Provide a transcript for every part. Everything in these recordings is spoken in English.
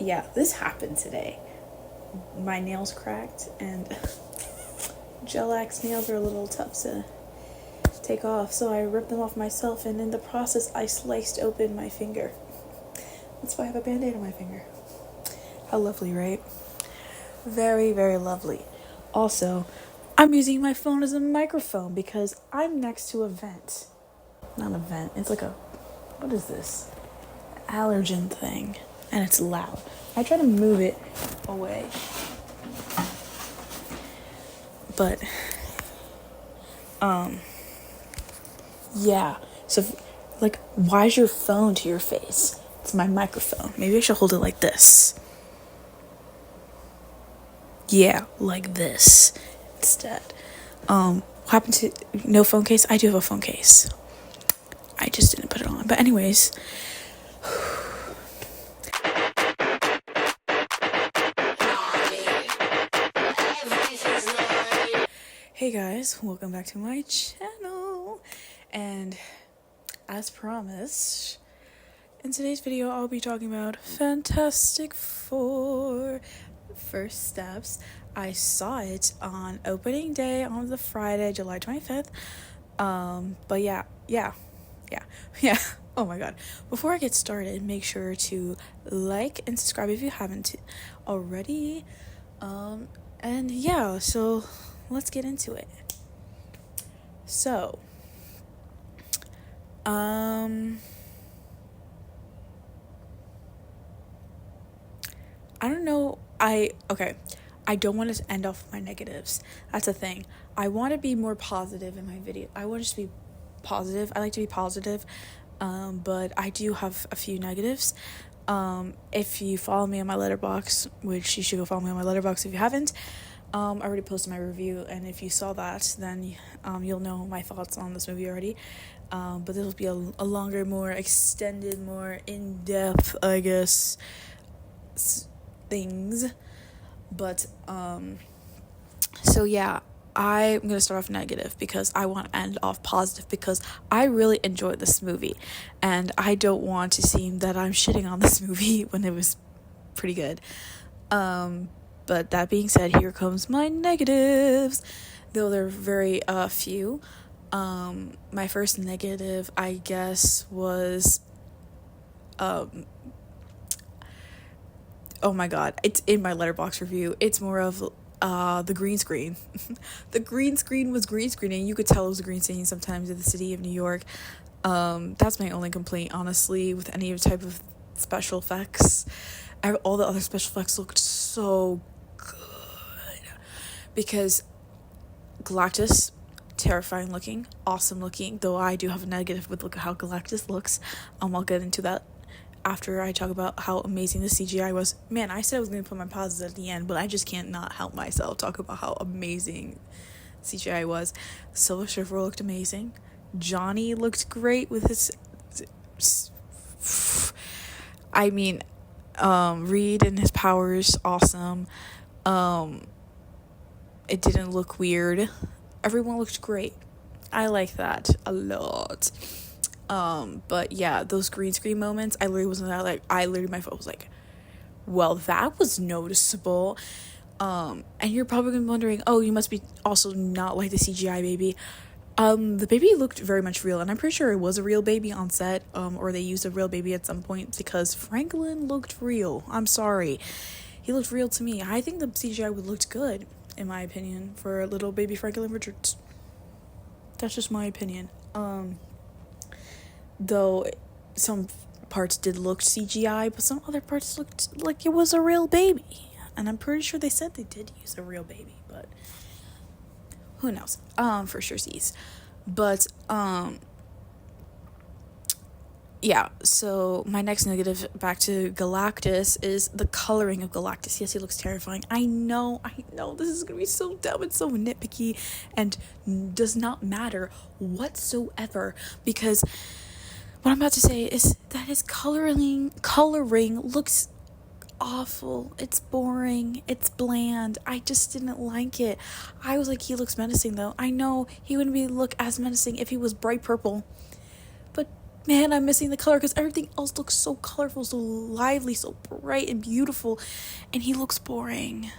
yeah, this happened today. My nails cracked, and gel-X nails are a little tough to take off, so I ripped them off myself, and in the process, I sliced open my finger. That's why I have a band-aid on my finger. How lovely, right? Very, very lovely. Also, I'm using my phone as a microphone because I'm next to a vent. Not a vent, it's like a, what is this? Allergen thing. And it's loud. I try to move it away. But, yeah. So, like, why is your phone to your face? It's my microphone. Maybe I should hold it like this. Yeah, like this instead. What happened to no phone case? I do have a phone case. I just didn't put it on. But anyways. Hey guys, welcome back to my channel. And as promised, in today's video I'll be talking about Fantastic Four First Steps. I saw it on opening day on the Friday, July 25th. But yeah. Oh my god. Before I get started, make sure to like and subscribe if you haven't already. And yeah, so let's get into it. So, I don't know. I don't want to end off with my negatives. That's a thing. I want to be more positive in my video. I want to be positive. I like to be positive. But I do have a few negatives. If you follow me on my Letterboxd, which you should go follow me on my Letterboxd if you haven't, I already posted my review, and if you saw that, then you'll know my thoughts on this movie already. But this will be a longer, more extended, more in-depth, I guess, things. But so yeah, I'm gonna start off negative because I want to end off positive because I really enjoyed this movie, and I don't want to seem that I'm shitting on this movie when it was pretty good. But that being said, here comes my negatives, though they're very few. My first negative, I guess, was oh my god, it's in my Letterboxd review. It's more of the green screen. The green screen was green screening. You could tell it was a green screen sometimes in the city of New York. That's my only complaint, honestly, with any type of special effects. All the other special effects looked so good. Because Galactus, terrifying looking, awesome looking, though I do have a negative with how Galactus looks. I'll get into that after I talk about how amazing the CGI was. Man, I said I was going to put my pauses at the end, but I just can't not help myself talk about how amazing CGI was. Silver Surfer looked amazing. Johnny looked great with his... Reed and his powers, awesome. It didn't look weird. Everyone looked great. I like that a lot. But yeah, those green screen moments, my phone was like, well, that was noticeable. And you're probably wondering, oh, you must be also not like the CGI baby. The baby looked very much real, and I'm pretty sure it was a real baby on set, or they used a real baby at some point, because Franklin looked real. I'm sorry. He looked real to me. I think the CGI would looked good, in my opinion, for little baby Franklin Richards. That's just my opinion. Though some parts did look CGI, but some other parts looked like it was a real baby. And I'm pretty sure they said they did use a real baby, but who knows? For sure sees. But, yeah, so my next negative, back to Galactus, is the coloring of Galactus. Yes, he looks terrifying. I know, this is gonna be so dumb and so nitpicky, and does not matter whatsoever, because what I'm about to say is that his coloring looks awful. It's boring. It's bland. I just didn't like it. I was like, he looks menacing, though. I know he wouldn't look as menacing if he was bright purple, but man, I'm missing the color because everything else looks so colorful, so lively, so bright and beautiful, and he looks boring.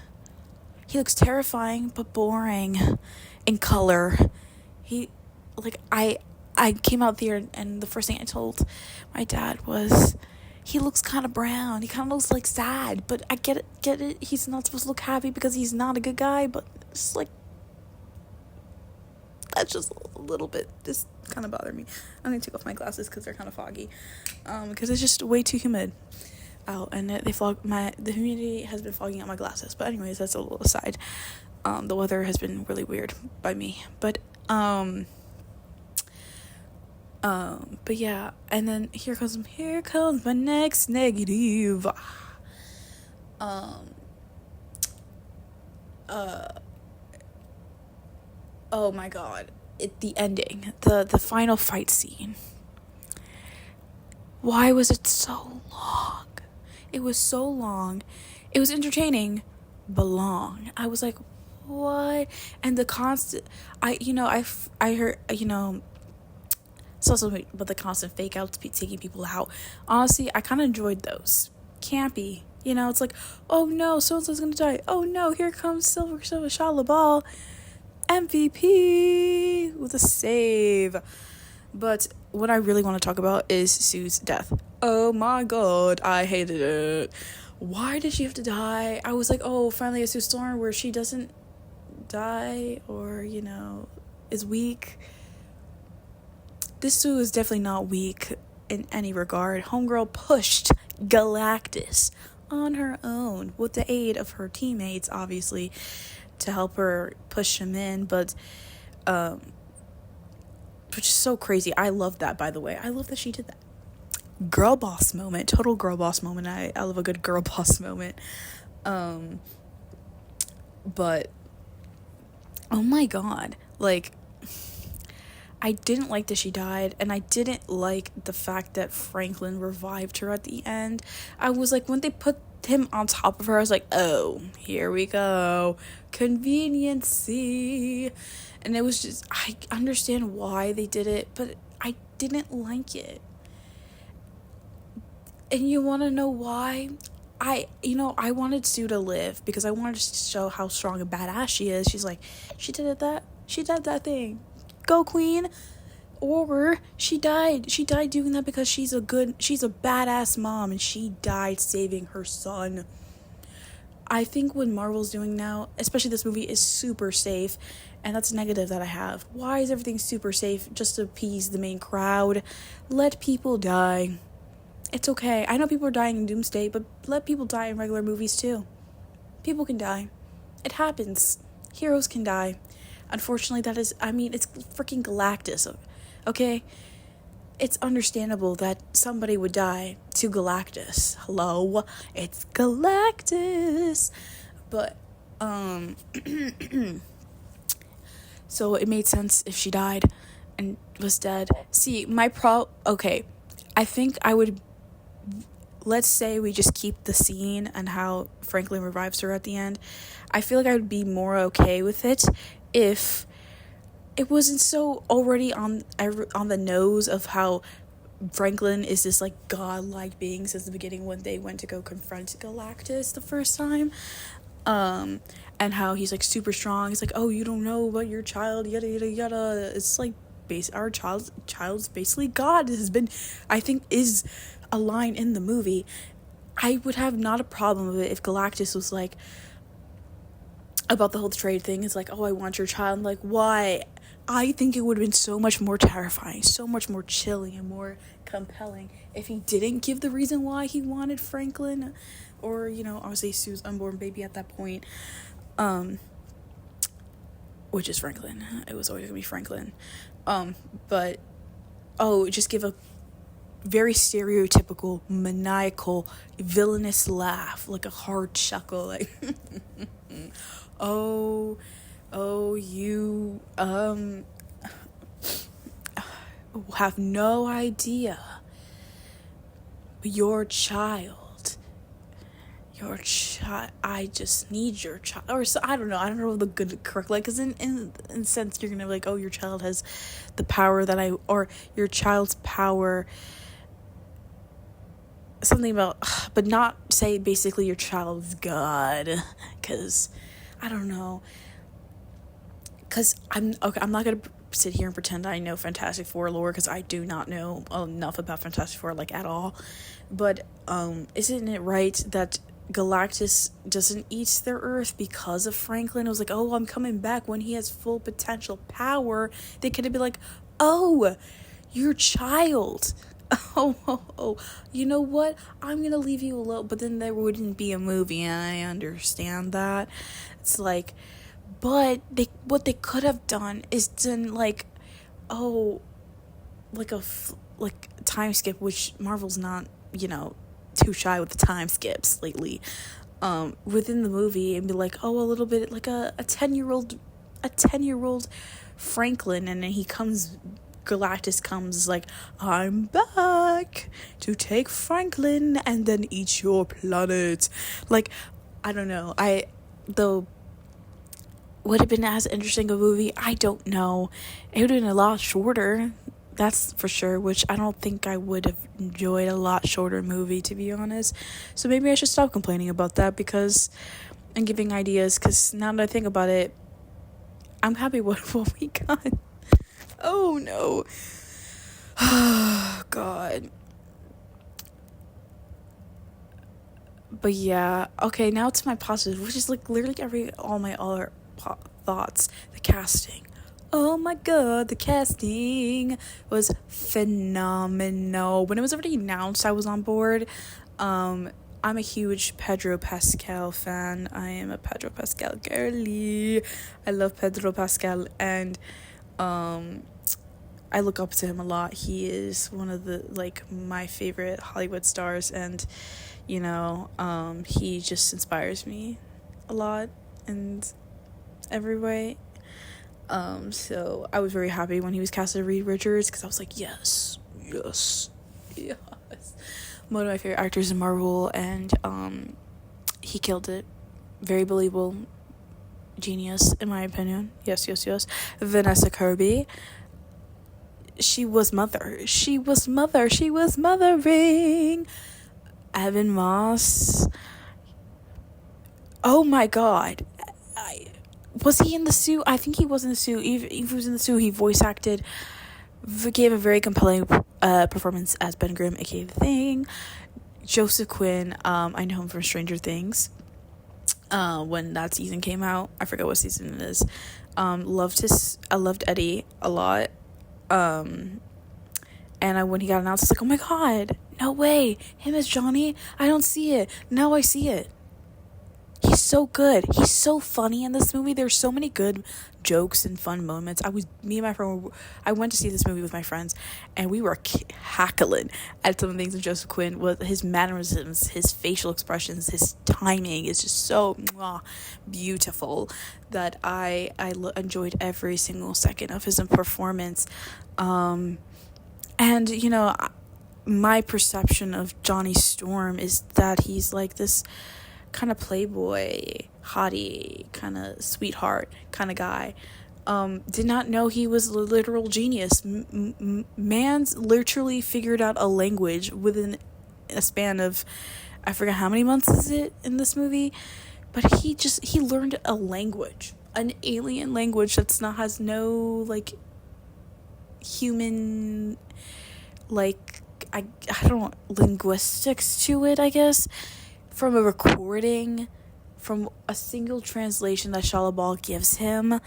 He looks terrifying, but boring in color. He, like, I came out there and the first thing I told my dad was, he looks kind of brown. He kind of looks like sad, but I get it. He's not supposed to look happy because he's not a good guy, but it's like, that's just a little bit, this kind of bothered me. I'm gonna take off my glasses because they're kind of foggy, because it's just way too humid out, and the humidity has been fogging out my glasses. But anyways, that's a little aside. The weather has been really weird by me, but yeah, and then here comes my next negative. Oh my god, the ending, the final fight scene. Why was it so long? It was so long. It was entertaining, but long. I was like, what? And the constant, I heard, it's also but the constant fake outs, taking people out. Honestly, I kind of enjoyed those. Campy. It's like, oh no, so-and-so's gonna die. Oh no, here comes Shia LaBeouf, MVP with a save. But what I really want to talk about is Sue's death. Oh my god, I hated it. Why did she have to die? I was like, oh, finally a Sue Storm where she doesn't die or, is weak. This Sue is definitely not weak in any regard. Homegirl pushed Galactus on her own with the aid of her teammates, obviously, to help her push him in, but which is so crazy. I love that, by the way. I love that she did that. Girl boss moment. Total girl boss moment. I love a good girl boss moment. But oh my god, like, I didn't like that she died, and I didn't like the fact that Franklin revived her at the end. I was like, when they put him on top of her, I was like, oh, here we go, conveniency. And it was just, I understand why they did it, but I didn't like it. And you want to know why? I wanted Sue to live because I wanted to show how strong and badass she is. She's like, she did that thing. Go, queen. Or she died doing that because she's a badass mom, and she died saving her son. I think what Marvel's doing now, especially this movie, is super safe, and that's a negative that I have. Why is everything super safe? Just to appease the main crowd. Let people die. It's okay. I know people are dying in Doomsday, but let people die in regular movies too. People can die. It happens. Heroes can die. Unfortunately, it's freaking Galactus, okay? It's understandable that somebody would die to Galactus. Hello? It's Galactus. But, so it made sense if she died and was dead. See, okay, I think I would, let's say we just keep the scene and how Franklin revives her at the end. I feel like I would be more okay with it if it wasn't so already on the nose of how Franklin is this like godlike being since the beginning when they went to go confront Galactus the first time, and how he's like super strong. He's like, oh, you don't know about your child, yada yada yada. It's like our child's basically God. Has been, I think, is a line in the movie. I would have not a problem with it if Galactus was like, about the whole trade thing, is like, oh, I want your child. I'm like, why? I think it would have been so much more terrifying, so much more chilling and more compelling if he didn't give the reason why he wanted Franklin, or, obviously Sue's unborn baby at that point, which is Franklin. It was always gonna be Franklin. But, just give a very stereotypical, maniacal, villainous laugh, like a hard chuckle, like, oh, you, have no idea. Your child your child, I just need your child, or so, I don't know the good correct, like, because in sense you're gonna be like, oh, your child has the power that or your child's power, something about, but not say basically your child's God, because I don't know, because I'm not gonna sit here and pretend I know Fantastic Four lore, because I do not know enough about Fantastic Four, like, at all. But isn't it right that Galactus doesn't eat their Earth because of Franklin? It was like, oh, I'm coming back when he has full potential power. They could have been like, oh, your child. Oh, you know what? I'm gonna leave you alone. But then there wouldn't be a movie, and I understand that. It's like, but what they could have done is done, like, oh, like like time skip, which Marvel's not, too shy with the time skips lately, within the movie, and be like, oh, a little bit like a 10-year-old Franklin, and then Galactus comes like, I'm back to take Franklin and then eat your planet. Like, I don't know. Would have been as interesting a movie? I don't know. It would have been a lot shorter, that's for sure, which I don't think I would have enjoyed a lot shorter movie, to be honest. So maybe I should stop complaining about that and giving ideas, because now that I think about it, I'm happy with what we got. Oh no. Oh God. But yeah, okay, now to my positive, which is like literally all my other thoughts. The casting. Oh my God, the casting was phenomenal. When it was already announced, I was on board. I'm a huge Pedro Pascal fan. I am a Pedro Pascal girly. I love Pedro Pascal, and I look up to him a lot. He is one of my favorite Hollywood stars, and he just inspires me a lot in every way. So I was very happy when he was cast as Reed Richards, because I was like, yes. One of my favorite actors in Marvel, and he killed it. Very believable. Genius, in my opinion. Yes. Vanessa Kirby. She was mothering. Evan Moss. Oh my God. Was he in the suit? I think he was in the suit. If he was in the suit, he voice acted, gave a very compelling performance as Ben Grimm, aka The Thing. Joseph Quinn, I know him from Stranger Things. When that season came out, I forget what season it is. I loved Eddie a lot. And when he got announced, I was like, oh my God, no way, him as Johnny. I don't see it. Now I see it. He's so good. He's so funny in this movie. There's so many good jokes and fun moments. I went to see this movie with my friends, and we were cackling at some of the things of Joseph Quinn, with his mannerisms, his facial expressions, his timing is just so beautiful, that I enjoyed every single second of his performance. And my perception of Johnny Storm is that he's like this kind of playboy, hottie, kind of sweetheart kind of guy. Did not know he was a literal genius. Man's literally figured out a language within a span of, I forget how many months is it in this movie, but he learned a language, an alien language has no human, I don't know, linguistics to it, I guess. From a recording, from a single translation that Shia LaBeouf gives him,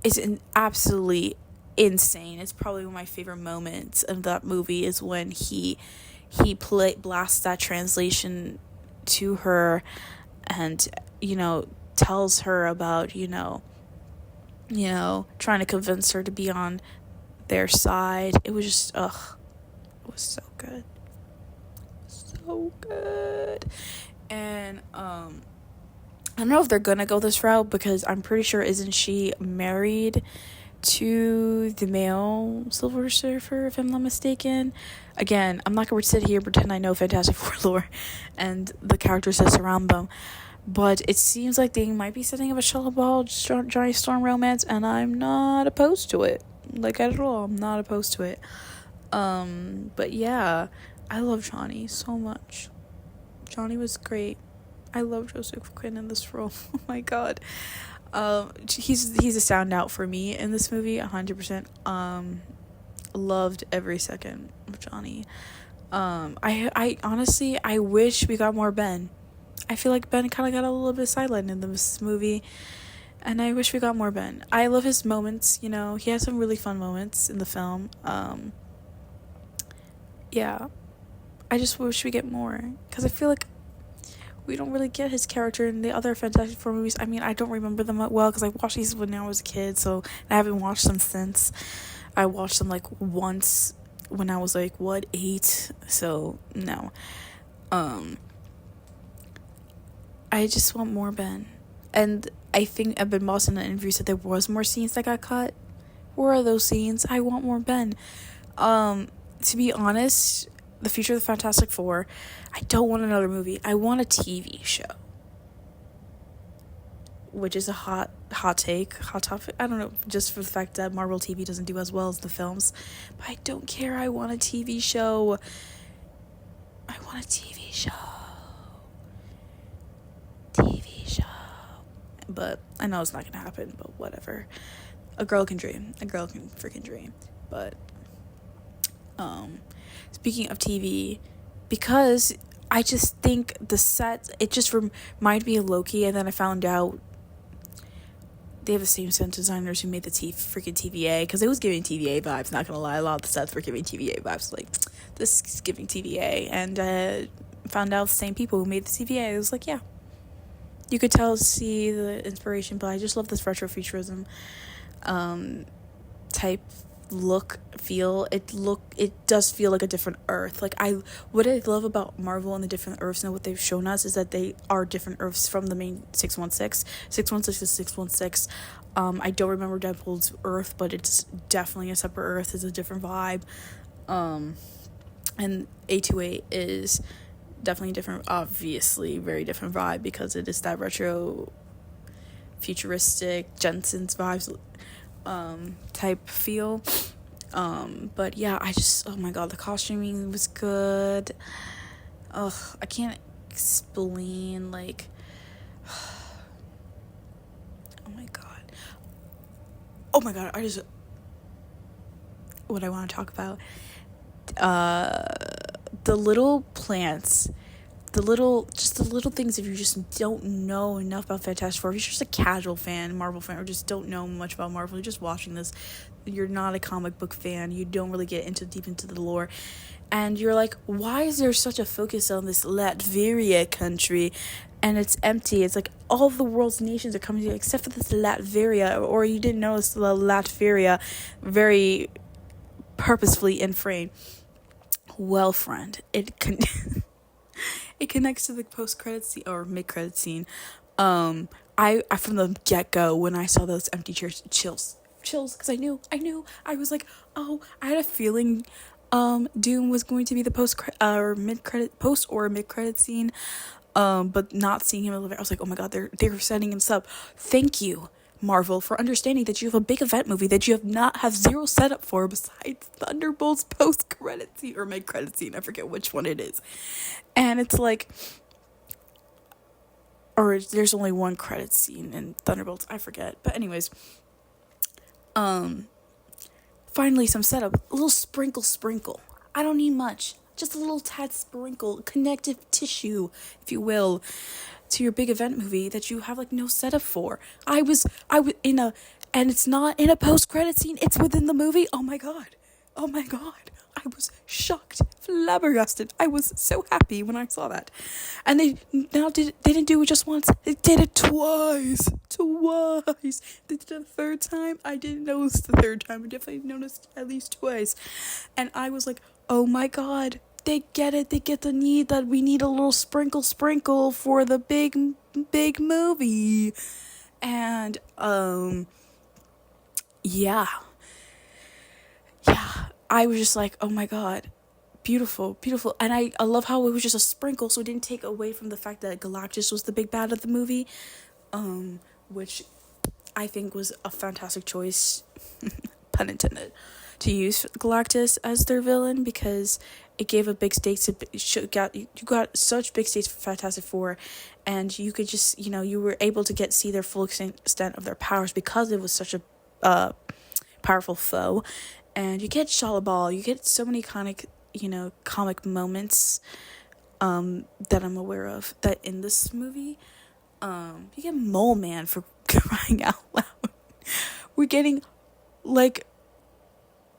is absolutely insane. It's probably one of my favorite moments of that movie, is when he blasts that translation to her, and tells her about trying to convince her to be on their side. It was just it was so good. So good. And I don't know if they're gonna go this route, because I'm pretty sure, isn't she married to the male Silver Surfer, if I'm not mistaken. Again, I'm not going to sit here and pretend I know Fantastic Four lore and the characters that surround them. But it seems like they might be setting up a Shuttle Ball Johnny Storm romance, and I'm not opposed to it. Like, at all, I'm not opposed to it. But yeah, I love Johnny so much. Johnny was great. I love Joseph Quinn in this role. Oh my god. He's a standout for me in this movie, 100%. Loved every second of Johnny. I honestly, I wish we got more Ben. I feel like Ben kind of got a little bit sidelined in this movie, and I wish we got more Ben. I love his moments, you know, he has some really fun moments in the film. Yeah, I just wish we get more, because I feel like we don't really get his character in the other Fantastic Four movies. I mean, I don't remember them well, because I watched these when I was a kid, so I haven't watched them since. I watched them, like, once when I was, like, 8? So, no. I just want more Ben. And I think Ben Moss in an interview said there was more scenes that got cut. Where are those scenes? I want more Ben. To be honest, the future of the Fantastic Four, I don't want another movie. I want a TV show. Which is a hot topic. I don't know, just for the fact that Marvel TV doesn't do as well as the films. But I don't care. I want a TV show. I want a TV show. But I know it's not gonna happen, but whatever. A girl can dream. A girl can freaking dream. But speaking of TV, because I just think the set, it just reminded me of Loki, and then I found out they have the same set designers who made the freaking TVA, because it was giving TVA vibes, not gonna lie. A lot of the sets were giving TVA vibes, like, this is giving TVA, and found out the same people who made the TVA. It was like, yeah, you could see the inspiration, but I just love this retrofuturism type look, feel. It does feel like a different Earth. Like, what I love about Marvel and the different Earths and what they've shown us is that they are different Earths from the main 616. 616 is 616. I don't remember Deadpool's Earth, but it's definitely a separate Earth. It's a different vibe. And A28 is definitely different, obviously very different vibe, because it is that retro futuristic Jensen's vibes type feel. But yeah, oh my god, the costuming was good. I can't explain, like, oh my god, what I want to talk about, the little plants, the little things, if you just don't know enough about Fantastic Four, if you're just a casual fan, Marvel fan, or just don't know much about Marvel, you're just watching this, you're not a comic book fan, you don't really get deep into the lore, and you're like, why is there such a focus on this Latveria country, and it's empty? It's like all of the world's nations are coming together except for this Latveria, or you didn't notice the Latveria very purposefully in frame. Well, friend, it connects to the post-credit scene or mid-credit scene. I from the get-go, when I saw those empty chairs, chills, because I knew. I was like, oh, I had a feeling Doom was going to be the post or mid-credit scene. But not seeing him in the elevator, I was like, oh my god, they're setting him up. Thank you, Marvel, for understanding that you have a big event movie that you have zero setup for besides Thunderbolt's post-credit scene or mid-credit scene. I forget which one it is. And it's like, or there's only one credit scene in Thunderbolts, I forget. But anyways, finally some setup, a little sprinkle. I don't need much. Just a little tad sprinkle, connective tissue, if you will, to your big event movie that you have, like, no setup for. I was and it's not in a post-credit scene, it's within the movie. Oh my god. I was shocked, flabbergasted. I was so happy when I saw that. And they didn't do it just once, they did it twice. They did it a third time. I didn't notice the third time. I definitely noticed at least twice. And I was like, oh my god, they get it. They get the need that we need a little sprinkle for the big movie. And yeah, I was just like, oh my god, beautiful, beautiful. And I love how it was just a sprinkle, so it didn't take away from the fact that Galactus was the big bad of the movie, which I think was a fantastic choice, pun intended, to use Galactus as their villain, because it gave a big stakes to you got such big stakes for Fantastic Four, and you could just, you were able to see their full extent of their powers because it was such a powerful foe. And you get Shalabal, you get so many iconic, comic moments that I'm aware of that in this movie. You get Mole Man, for crying out loud. We're getting like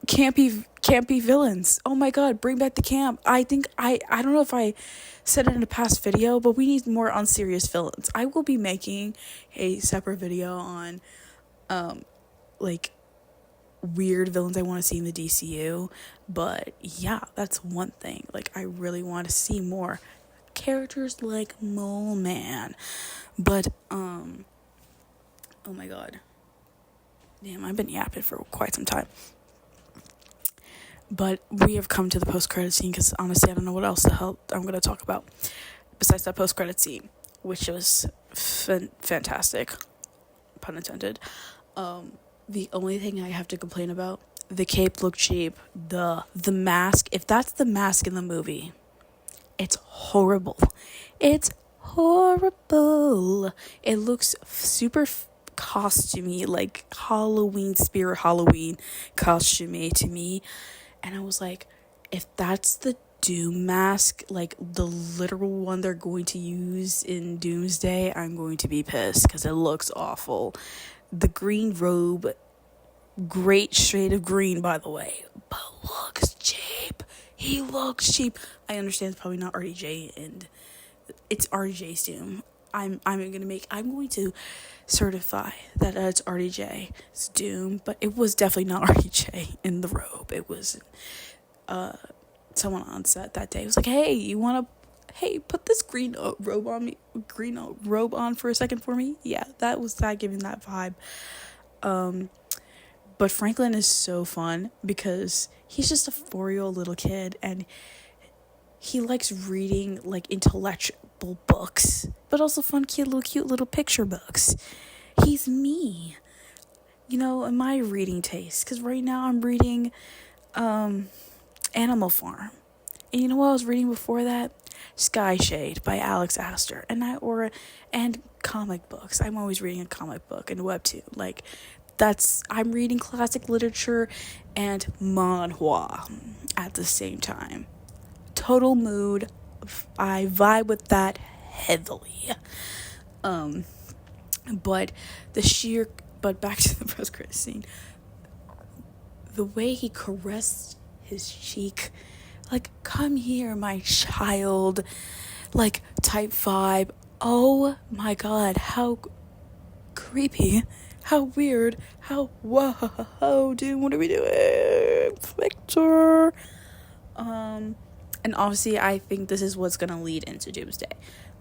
campy villains. Oh my god, bring back the camp. I think I don't know if I said it in a past video, but we need more unserious villains. I will be making a separate video on like weird villains I want to see in the DCU, but yeah, that's one thing. Like, I really want to see more characters like Mole Man. But oh my god, damn, I've been yapping for quite some time. But we have come to the post-credit scene, because honestly I don't know what else the hell I'm going to talk about besides that post-credit scene, which was fantastic, pun intended. The only thing I have to complain about, the cape looked cheap. The mask, if that's the mask in the movie, it's horrible. It's horrible. It looks super costumey, like Halloween, spirit Halloween costumey to me. And I was like, if that's the Doom mask, like the literal one they're going to use in Doomsday, I'm going to be pissed, because it looks awful. The green robe, great shade of green, by the way, but looks cheap. He looks cheap. I understand it's probably not RDJ, and it's RDJ's Doom. I'm going to certify that it's RDJ's Doom, but it was definitely not RDJ in the robe. It was someone on set that day was like, hey, put this green robe on for a second for me. Yeah, that was that, giving that vibe. But Franklin is so fun because he's just a 4-year-old little kid, and he likes reading like intellectual books, but also fun, cute little picture books. He's me, in my reading taste, because right now I'm reading Animal Farm. And you know what I was reading before that? Skyshade by Alex Astor. And comic books. I'm always reading a comic book and webtoon. Like, I'm reading classic literature and manhwa at the same time. Total mood. I vibe with that heavily. But back to the post-credit scene. The way he caressed his cheek, like, come here, my child, like, type vibe. Oh my god, how creepy, how weird, how whoa, dude, what are we doing, Victor? And obviously, I think this is what's gonna lead into Doomsday.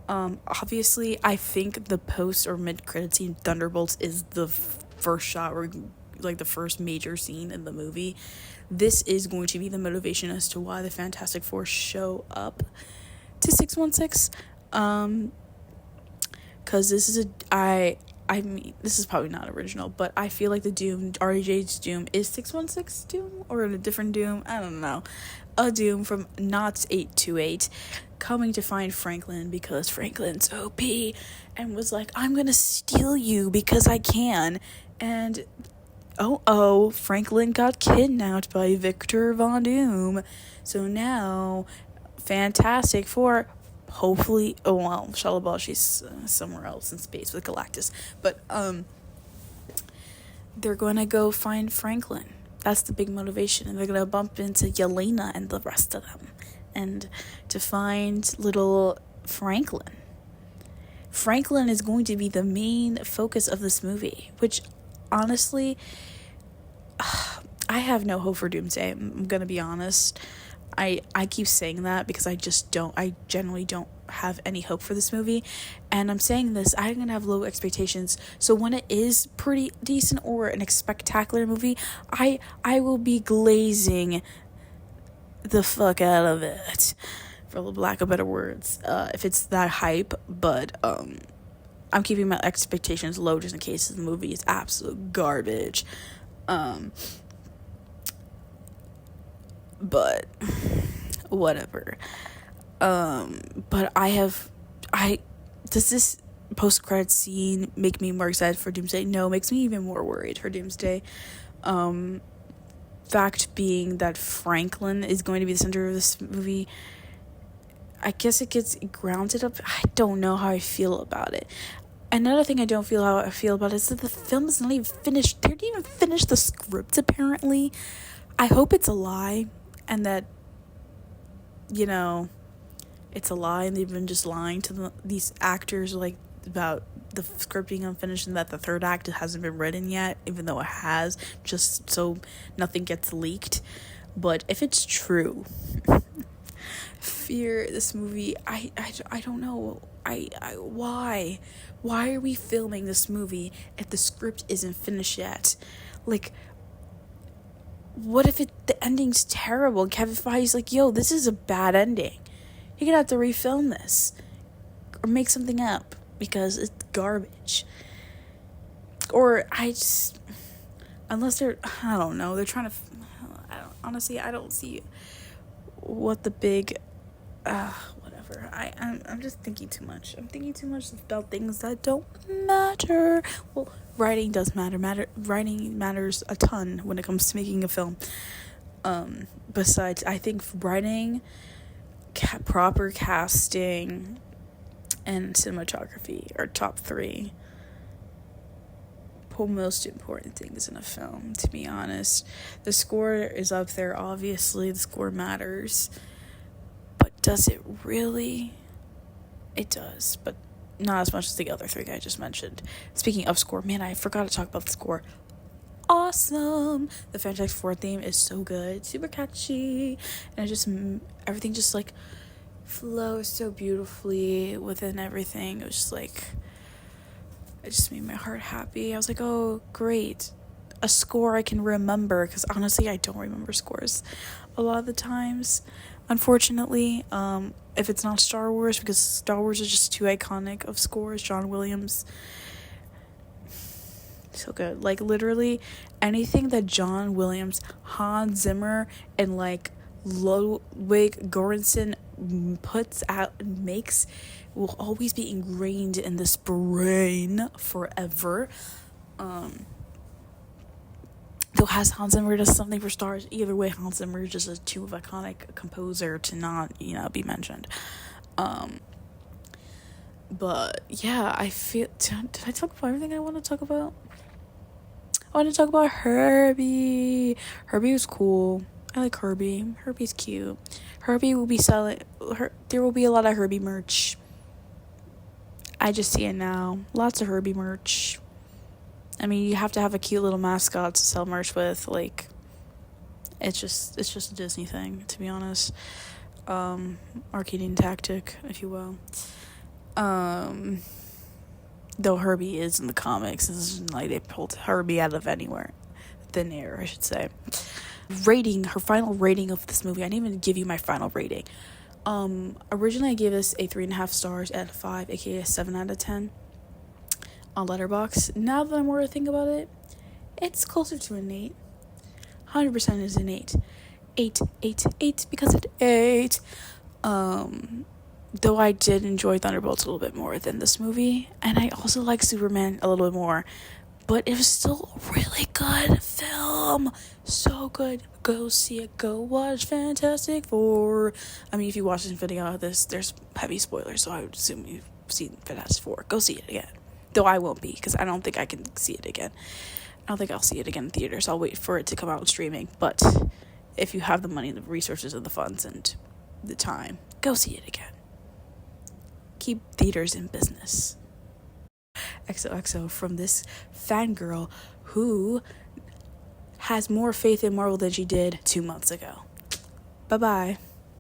Obviously, I think the post or mid-credit scene, Thunderbolts, is the first shot, or like the first major scene in the movie. This is going to be the motivation as to why the Fantastic Four show up to 616. Because this is this is probably not original, but I feel like the Doom, RDJ's Doom, is 616 Doom, or a different Doom, I don't know. A Doom from Knots 828 coming to find Franklin because Franklin's OP and was like, I'm gonna steal you because I can. And Franklin got kidnapped by Victor Von Doom. So now Fantastic Four, hopefully, Shalabal, she's somewhere else in space with Galactus, but they're going to go find Franklin. That's the big motivation, and they're going to bump into Yelena and the rest of them, and to find little Franklin. Franklin is going to be the main focus of this movie, which, honestly, I have no hope for Doomsday, I'm going to be honest. I keep saying that because I generally don't have any hope for this movie, and I'm saying this, I'm gonna have low expectations, so when it is pretty decent or an spectacular movie, I will be glazing the fuck out of it, for lack of better words, if it's that hype. But I'm keeping my expectations low just in case the movie is absolute garbage. But whatever. But does this post-credit scene make me more excited for Doomsday? No, it makes me even more worried for Doomsday. Fact being that Franklin is going to be the center of this movie, I guess it gets grounded up. I don't know how I feel about it. Another thing I don't feel how I feel about it is that the film is not even finished. They didn't even finish the script, apparently. I hope it's a lie, and that, it's a lie, and they've been just lying to these actors, like, about the script being unfinished, and that the third act hasn't been written yet, even though it has, just so nothing gets leaked. But if it's true, fear this movie, I don't know, why are we filming this movie if the script isn't finished yet? Like, what if the ending's terrible and Kevin Feige's like, yo, this is a bad ending, you're gonna have to refilm this or make something up because it's garbage? Or unless they're, I don't know, they're trying to, I don't see what the big, whatever. I'm just thinking too much. I'm thinking too much about things that don't matter. Well, writing does matter. Writing matters a ton when it comes to making a film. Besides, I think writing, proper casting, and cinematography are top 3 most important things in a film, to be honest. The score is up there, obviously. The score matters. But does it really? It does, but not as much as the other 3 I just mentioned. Speaking of score, man, I forgot to talk about the score. Awesome! The Fantastic Four theme is so good, super catchy, and everything just, like, flows so beautifully within everything. It was just, like, it just made my heart happy. I was like, oh, great. A score I can remember, because honestly, I don't remember scores a lot of the times, unfortunately. If it's not Star Wars, because Star Wars is just too iconic of scores. John Williams, so good. Like, literally, anything that John Williams, Hans Zimmer, and, like, Ludwig Göransson puts out and makes will always be ingrained in this brain forever. Though Hans Zimmer does something for stars, either way, Hans Zimmer is just a too iconic composer to not, be mentioned. But yeah, I feel, did I talk about everything I want to talk about? I want to talk about Herbie. Herbie was cool. I like Herbie. Herbie's cute. Herbie will be selling, there will be a lot of Herbie merch. I just see it now. Lots of Herbie merch. I mean, you have to have a cute little mascot to sell merch with. Like, it's just a Disney thing, to be honest. Marketing tactic, if you will. Though Herbie is in the comics, it's like they pulled Herbie out of anywhere. Thin air, I should say. Her final rating of this movie. I didn't even give you my final rating. Originally I gave this a 3.5 stars out of 5, aka a 7 out of 10 on Letterboxd. Now that I'm more to think about it, it's closer to an 8. 100% is an 8. 8 because it 8. Though I did enjoy Thunderbolts a little bit more than this movie, and I also like Superman a little bit more, but it was still a really good film. So good. Go see it. Go watch Fantastic Four. I mean, if you watch this video, there's heavy spoilers, so I would assume you've seen Fantastic Four. Go see it again. Though I won't be, because I don't think I can see it again. I don't think I'll see it again in theaters. I'll wait for it to come out streaming. But if you have the money, the resources, and the funds, and the time, go see it again. Keep theaters in business. XOXO from this fangirl who has more faith in Marvel than she did 2 months ago. Bye-bye.